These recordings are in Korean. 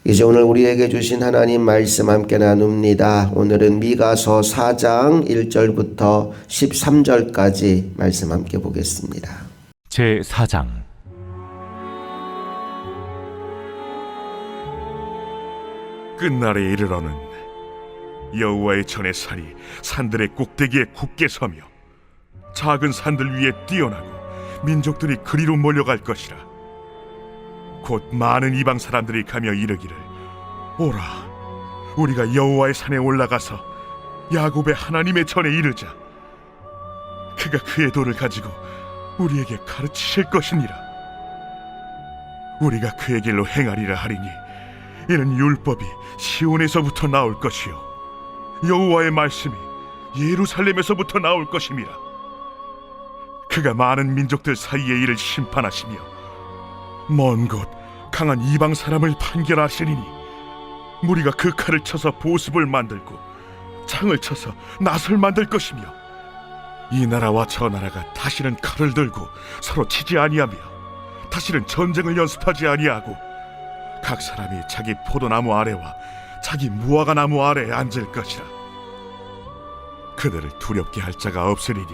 이제 오늘 우리에게 주신 하나님 말씀 함께 나눕니다. 오늘은 미가서 4장 1절부터 13절까지 말씀 함께 보겠습니다. 제4장. 끝날에 이르러는 여호와의 전의 산이 산들의 꼭대기에 굳게 서며 작은 산들 위에 뛰어나고 민족들이 그리로 몰려갈 것이라. 곧 많은 이방 사람들이 가며 이르기를, 오라, 우리가 여호와의 산에 올라가서 야곱의 하나님의 전에 이르자. 그가 그의 도를 가지고 우리에게 가르치실 것이니라. 우리가 그의 길로 행하리라 하리니 이는 율법이 시온에서부터 나올 것이요 여호와의 말씀이 예루살렘에서부터 나올 것임이라. 그가 많은 민족들 사이의 일을 심판하시며 먼 곳 강한 이방 사람을 판결하시리니 무리가 그 칼을 쳐서 보습을 만들고 창을 쳐서 낫을 만들 것이며 이 나라와 저 나라가 다시는 칼을 들고 서로 치지 아니하며 다시는 전쟁을 연습하지 아니하고 각 사람이 자기 포도나무 아래와 자기 무화과 나무 아래에 앉을 것이라. 그들을 두렵게 할 자가 없으리니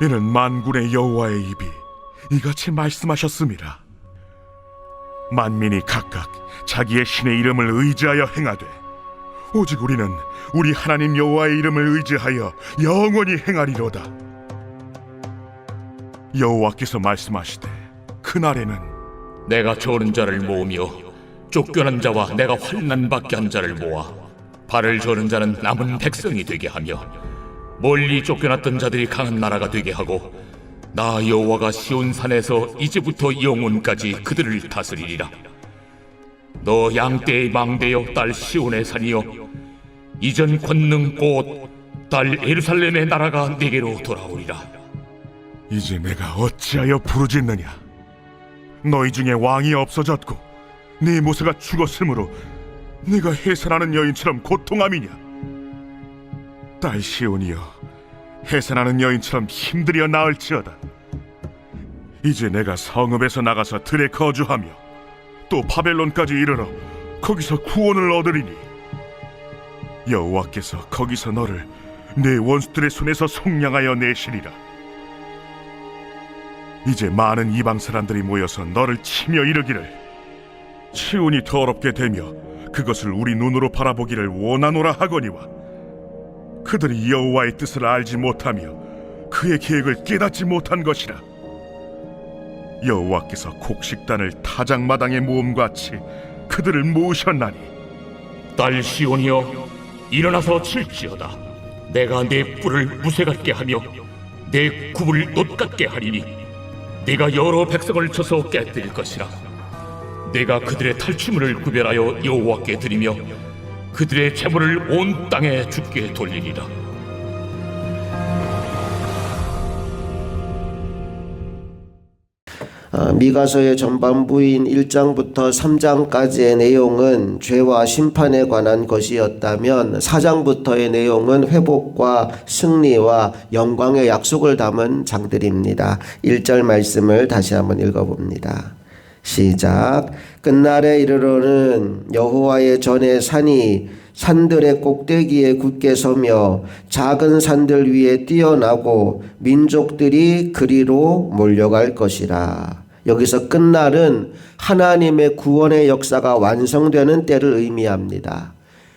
이는 만군의 여호와의 입이 이같이 말씀하셨음이라. 만민이 각각 자기의 신의 이름을 의지하여 행하되 오직 우리는 우리 하나님 여호와의 이름을 의지하여 영원히 행하리로다. 여호와께서 말씀하시되 그날에는 내가 저는 자를 모으며 쫓겨난 자와 내가 환난 받게 한 자를 모아 발을 저는 자는 남은 백성이 되게 하며 멀리 쫓겨났던 자들이 강한 나라가 되게 하고 나 여호와가 시온산에서 이제부터 영원까지 그들을 다스리리라. 너 양떼의 망대여 딸 시온의 산이여, 이전 권능 곧 딸 예루살렘의 나라가 네게로 돌아오리라. 이제 내가 어찌하여 부르짖느냐? 너희 중에 왕이 없어졌고 네 모세가 죽었으므로 네가 해산하는 여인처럼 고통함이냐? 딸 시온이여, 해산하는 여인처럼 힘들여 나을지어다. 이제 내가 성읍에서 나가서 들에 거주하며 또 바벨론까지 이르러 거기서 구원을 얻으리니 여호와께서 거기서 너를 내 원수들의 손에서 속량하여 내시리라. 이제 많은 이방 사람들이 모여서 너를 치며 이르기를, 시온이 더럽게 되며 그것을 우리 눈으로 바라보기를 원하노라 하거니와 그들이 여호와의 뜻을 알지 못하며 그의 계획을 깨닫지 못한 것이라. 여호와께서 곡식단을 타작마당에 모음같이 그들을 모으셨나니 딸 시온이여, 일어나서 칠지어다. 내가 내 뿔을 무쇠 같게 하며 내 굽을 놋 같게 하리니 내가 여러 백성을 쳐서 깨뜨릴 것이라. 내가 그들의 탈취물을 구별하여 여호와께 드리며 그들의 재물을 온 땅에 주께 돌리리라. 미가서의 전반부인 1장부터 3장까지의 내용은 죄와 심판에 관한 것이었다면 4장부터의 내용은 회복과 승리와 영광의 약속을 담은 장들입니다. 1절 말씀을 다시 한번 읽어봅니다. 시작. 끝날에 이르러는 여호와의 전의 산이 산들의 꼭대기에 굳게 서며 작은 산들 위에 뛰어나고 민족들이 그리로 몰려갈 것이라. 여기서 끝날은 하나님의 구원의 역사가 완성되는 때를 의미합니다.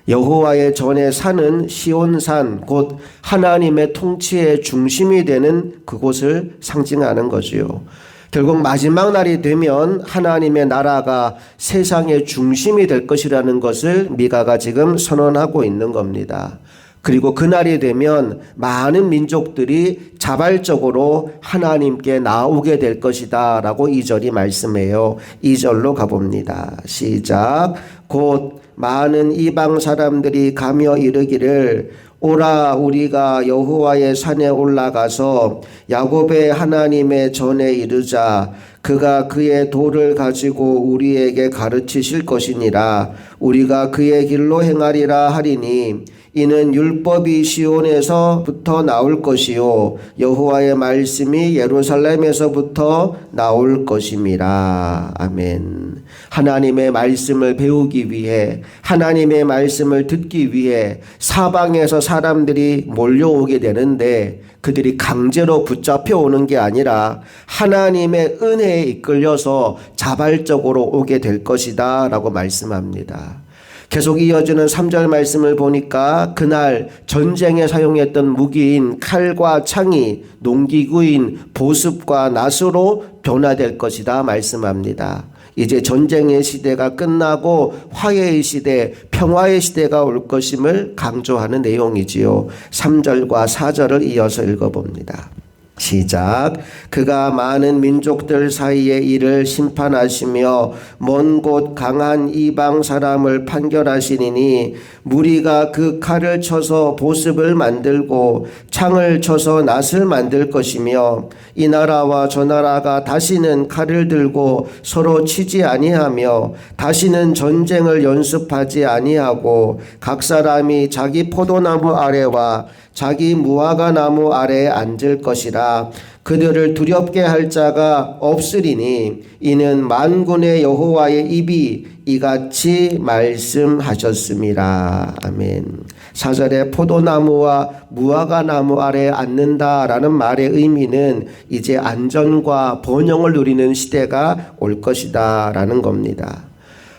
여호와의 전의 산은 시온산, 곧 하나님의 통치의 중심이 되는 그곳을 상징하는 거지요. 결국 마지막 날이 되면 하나님의 나라가 세상의 중심이 될 것이라는 것을 미가가 지금 선언하고 있는 겁니다. 그리고 그날이 되면 많은 민족들이 자발적으로 하나님께 나오게 될 것이다 라고 2절이 말씀해요. 2절로 가봅니다. 시작. 곧 많은 이방 사람들이 가며 이르기를, 오라, 우리가 여호와의 산에 올라가서 야곱의 하나님의 전에 이르자. 그가 그의 도를 가지고 우리에게 가르치실 것이니라. 우리가 그의 길로 행하리라 하리니 이는 율법이 시온에서부터 나올 것이요 여호와의 말씀이 예루살렘에서부터 나올 것임이라. 아멘. 하나님의 말씀을 배우기 위해, 하나님의 말씀을 듣기 위해 사방에서 사람들이 몰려오게 되는데 그들이 강제로 붙잡혀 오는 게 아니라 하나님의 은혜에 이끌려서 자발적으로 오게 될 것이다 라고 말씀합니다. 계속 이어지는 3절 말씀을 보니까 그날 전쟁에 사용했던 무기인 칼과 창이 농기구인 보습과 낫으로 변화될 것이다 말씀합니다. 이제 전쟁의 시대가 끝나고 화해의 시대, 평화의 시대가 올 것임을 강조하는 내용이지요. 3절과 4절을 이어서 읽어봅니다. 시작. 그가 많은 민족들 사이의 일을 심판하시며 먼 곳 강한 이방 사람을 판결하시니니 무리가 그 칼을 쳐서 보습을 만들고 창을 쳐서 낫을 만들 것이며 이 나라와 저 나라가 다시는 칼을 들고 서로 치지 아니하며 다시는 전쟁을 연습하지 아니하고 각 사람이 자기 포도나무 아래와 자기 무화과 나무 아래에 앉을 것이라. 그들을 두렵게 할 자가 없으리니 이는 만군의 여호와의 입이 이같이 말씀하셨습니다. 아멘. 4절에 포도나무와 무화과 나무 아래에 앉는다라는 말의 의미는 이제 안전과 번영을 누리는 시대가 올 것이다 라는 겁니다.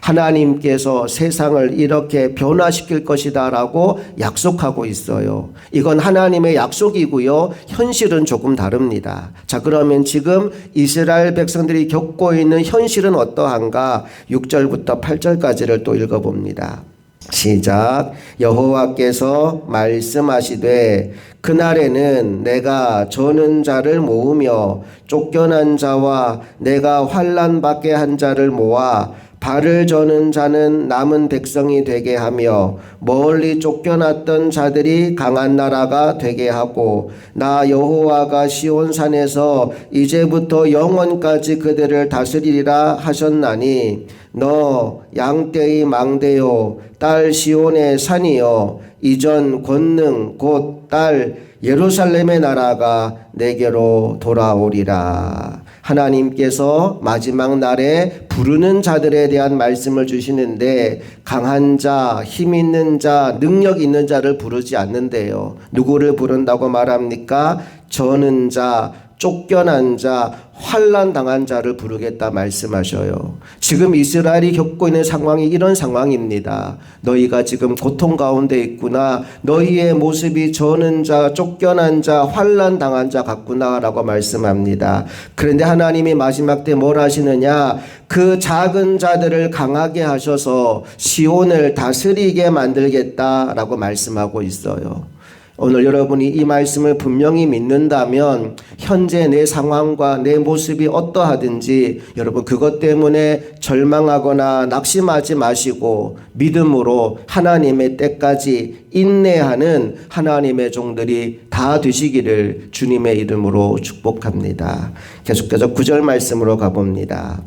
하나님께서 세상을 이렇게 변화시킬 것이다 라고 약속하고 있어요. 이건 하나님의 약속이고요. 현실은 조금 다릅니다. 자, 그러면 지금 이스라엘 백성들이 겪고 있는 현실은 어떠한가? 6절부터 8절까지를 또 읽어봅니다. 시작. 여호와께서 말씀하시되 그날에는 내가 저는 자를 모으며 쫓겨난 자와 내가 환난 받게 한 자를 모아 발을 저는 자는 남은 백성이 되게 하며 멀리 쫓겨났던 자들이 강한 나라가 되게 하고 나 여호와가 시온산에서 이제부터 영원까지 그들을 다스리리라 하셨나니 너 양떼의 망대요 딸 시온의 산이요 이전 권능 곧 딸 예루살렘의 나라가 내게로 돌아오리라. 하나님께서 마지막 날에 부르는 자들에 대한 말씀을 주시는데 강한 자, 힘 있는 자, 능력 있는 자를 부르지 않는데요. 누구를 부른다고 말합니까? 저는 자, 쫓겨난 자, 환난 당한 자를 부르겠다 말씀하셔요. 지금 이스라엘이 겪고 있는 상황이 이런 상황입니다. 너희가 지금 고통 가운데 있구나. 너희의 모습이 저는 자, 쫓겨난 자, 환난 당한 자 같구나 라고 말씀합니다. 그런데 하나님이 마지막 때 뭘 하시느냐? 그 작은 자들을 강하게 하셔서 시온을 다스리게 만들겠다라고 말씀하고 있어요. 오늘 여러분이 이 말씀을 분명히 믿는다면 현재 내 상황과 내 모습이 어떠하든지 여러분 그것 때문에 절망하거나 낙심하지 마시고 믿음으로 하나님의 때까지 인내하는 하나님의 종들이 다 되시기를 주님의 이름으로 축복합니다. 계속해서 9절 말씀으로 가봅니다.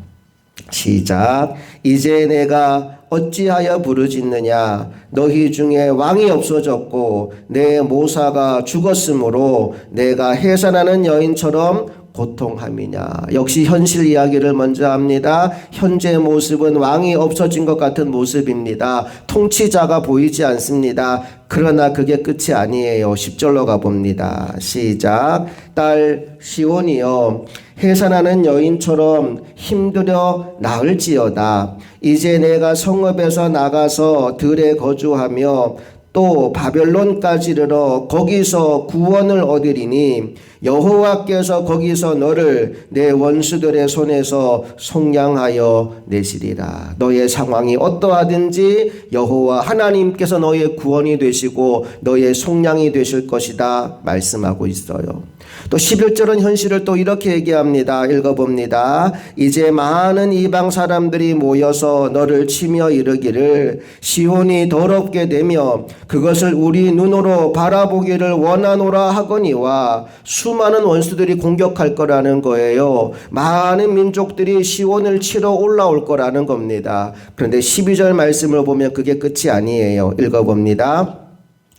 시작. 이제 내가 어찌하여 부르짖느냐? 너희 중에 왕이 없어졌고 내 모사가 죽었으므로 내가 해산하는 여인처럼 고통함이냐. 역시 현실 이야기를 먼저 합니다. 현재 모습은 왕이 없어진 것 같은 모습입니다. 통치자가 보이지 않습니다. 그러나 그게 끝이 아니에요. 10절로 가봅니다. 시작. 딸 시온이여 해산하는 여인처럼 힘들여 나을지어다. 이제 내가 성읍에서 나가서 들에 거주하며 또 바벨론까지 이르러 거기서 구원을 얻으리니 여호와께서 거기서 너를 내 원수들의 손에서 속량하여 내시리라. 너의 상황이 어떠하든지 여호와 하나님께서 너의 구원이 되시고 너의 속량이 되실 것이다 말씀하고 있어요. 또 11절은 현실을 또 이렇게 얘기합니다. 읽어봅니다. 이제 많은 이방 사람들이 모여서 너를 치며 이르기를 시온이 더럽게 되며 그것을 우리 눈으로 바라보기를 원하노라 하거니와 수많은 원수들이 공격할 거라는 거예요. 많은 민족들이 시온을 치러 올라올 거라는 겁니다. 그런데 12절 말씀을 보면 그게 끝이 아니에요. 읽어봅니다.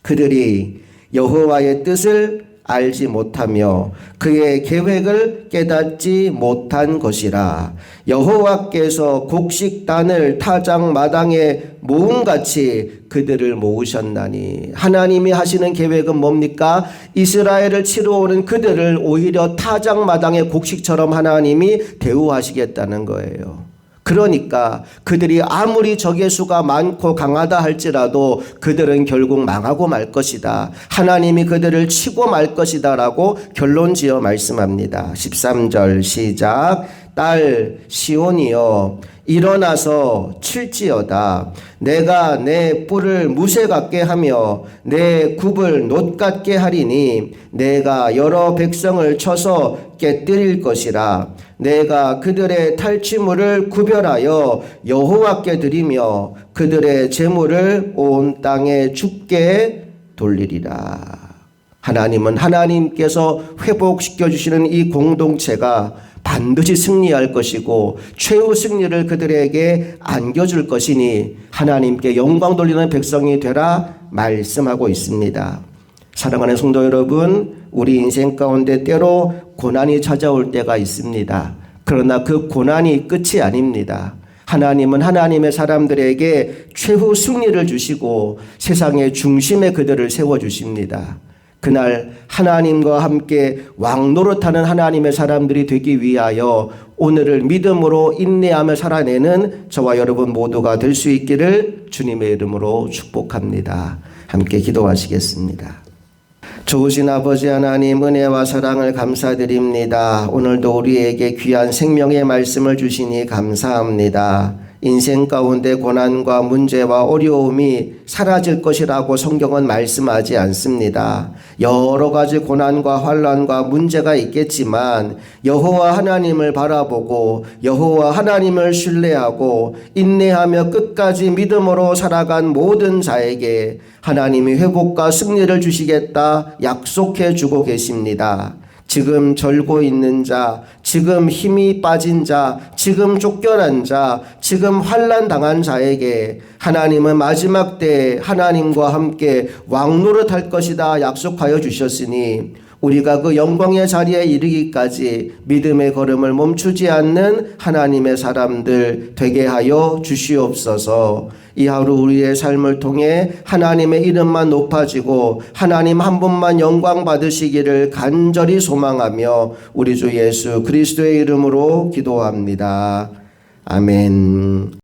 그들이 여호와의 뜻을 알지 못하며 그의 계획을 깨닫지 못한 것이라. 여호와께서 곡식단을 타작 마당에 모음같이 그들을 모으셨나니. 하나님이 하시는 계획은 뭡니까? 이스라엘을 치러 오는 그들을 오히려 타작 마당의 곡식처럼 하나님이 대우하시겠다는 거예요. 그러니까 그들이 아무리 적의 수가 많고 강하다 할지라도 그들은 결국 망하고 말 것이다. 하나님이 그들을 치고 말 것이다 라고 결론지어 말씀합니다. 13절 시작. 딸 시온이여 일어나서 칠지어다. 내가 내 뿔을 무쇠 같게 하며 내 굽을 놋 같게 하리니 내가 여러 백성을 쳐서 깨뜨릴 것이라. 내가 그들의 탈취물을 구별하여 여호와께 드리며 그들의 재물을 온 땅에 주께 돌리리라. 하나님은 하나님께서 회복시켜 주시는 이 공동체가 반드시 승리할 것이고 최후 승리를 그들에게 안겨줄 것이니 하나님께 영광 돌리는 백성이 되라 말씀하고 있습니다. 사랑하는 성도 여러분, 우리 인생 가운데 때로 고난이 찾아올 때가 있습니다. 그러나 그 고난이 끝이 아닙니다. 하나님은 하나님의 사람들에게 최후 승리를 주시고 세상의 중심에 그들을 세워주십니다. 그날 하나님과 함께 왕노릇하는 하나님의 사람들이 되기 위하여 오늘을 믿음으로 인내하며 살아내는 저와 여러분 모두가 될 수 있기를 주님의 이름으로 축복합니다. 함께 기도하시겠습니다. 좋으신 아버지 하나님, 은혜와 사랑을 감사드립니다. 오늘도 우리에게 귀한 생명의 말씀을 주시니 감사합니다. 인생 가운데 고난과 문제와 어려움이 사라질 것이라고 성경은 말씀하지 않습니다. 여러 가지 고난과 환난과 문제가 있겠지만 여호와 하나님을 바라보고 여호와 하나님을 신뢰하고 인내하며 끝까지 믿음으로 살아간 모든 자에게 하나님이 회복과 승리를 주시겠다 약속해 주고 계십니다. 지금 절고 있는 자, 지금 힘이 빠진 자, 지금 쫓겨난 자, 지금 환난 당한 자에게 하나님은 마지막 때에 하나님과 함께 왕노릇할 것이다 약속하여 주셨으니 우리가 그 영광의 자리에 이르기까지 믿음의 걸음을 멈추지 않는 하나님의 사람들 되게 하여 주시옵소서. 이 하루 우리의 삶을 통해 하나님의 이름만 높아지고 하나님 한 분만 영광 받으시기를 간절히 소망하며 우리 주 예수 그리스도의 이름으로 기도합니다. 아멘.